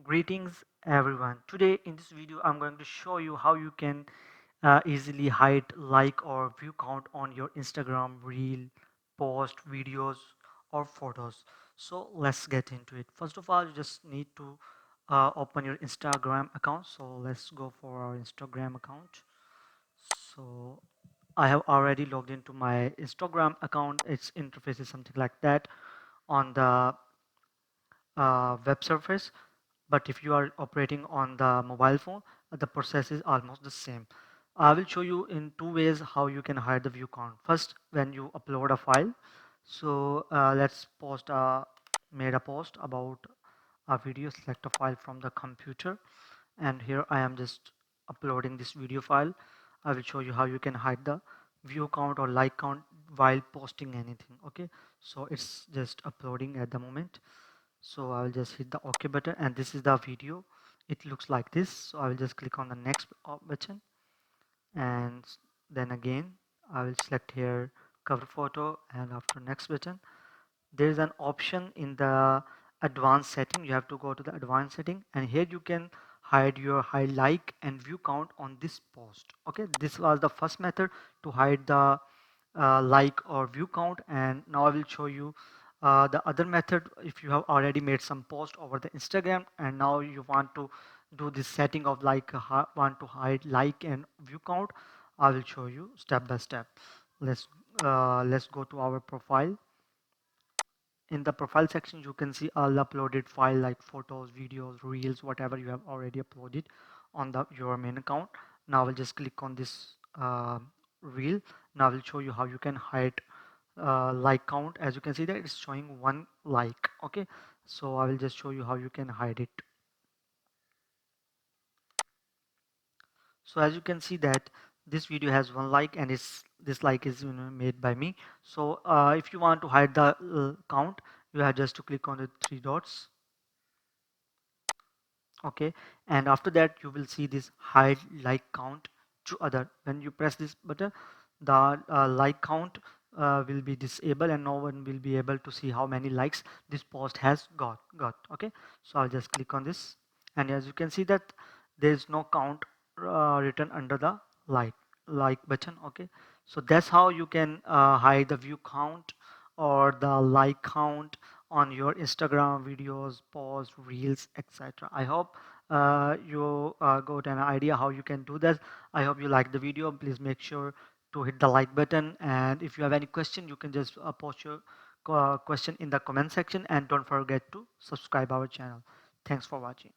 Greetings everyone. Today in this video I'm going to show you how you can easily hide like or view count on your Instagram reel, post, videos or photos. So let's get into it. First of all, you just need to open your Instagram account. So let's go for our Instagram account. So I have already logged into my Instagram account. Its interface is something like that on the web surface, but if you are operating on the mobile phone, the process is almost the same. I will show you in two ways how you can hide the view count. First, when you upload a file. So let's made a post about a video. Select a file from the computer, and here I am just uploading this video file. I will show you how you can hide the view count or like count while posting anything. Okay, so it's just uploading at the moment. So I will just hit the OK button, and this is the video. It looks like this. So I will just click on the next button, and then again I will select here cover photo, and after next button there is an option in the advanced setting. You have to go to the advanced setting, and here you can hide your hide like and view count on this post. Okay, this was the first method to hide the like or view count, and now I will show you the other method. If you have already made some post over the Instagram and now you want to do this setting of like want to hide like and view count, I will show you step by step. Let's go to our profile. In the profile section you can see all uploaded file like photos, videos, reels, whatever you have already uploaded on the your main account. Now I'll just click on this reel. Now I'll show you how you can hide like count. As you can see that it's showing one like. Okay, so I will just show you how you can hide it. So as you can see that this video has one like, and this like is made by me. So if you want to hide the count, you have just to click on the three dots. Okay, and after that you will see this hide like count to other. When you press this button, the like count will be disabled, and no one will be able to see how many likes this post has got. Okay, so I'll just click on this, and as you can see that there is no count written under the like button. Okay, so that's how you can hide the view count or the like count on your Instagram videos, posts, reels, etc. I hope you got an idea how you can do that. I hope you like the video. Please make sure to hit the like button, and if you have any question you can just post your question in the comment section, and don't forget to subscribe our channel. Thanks for watching.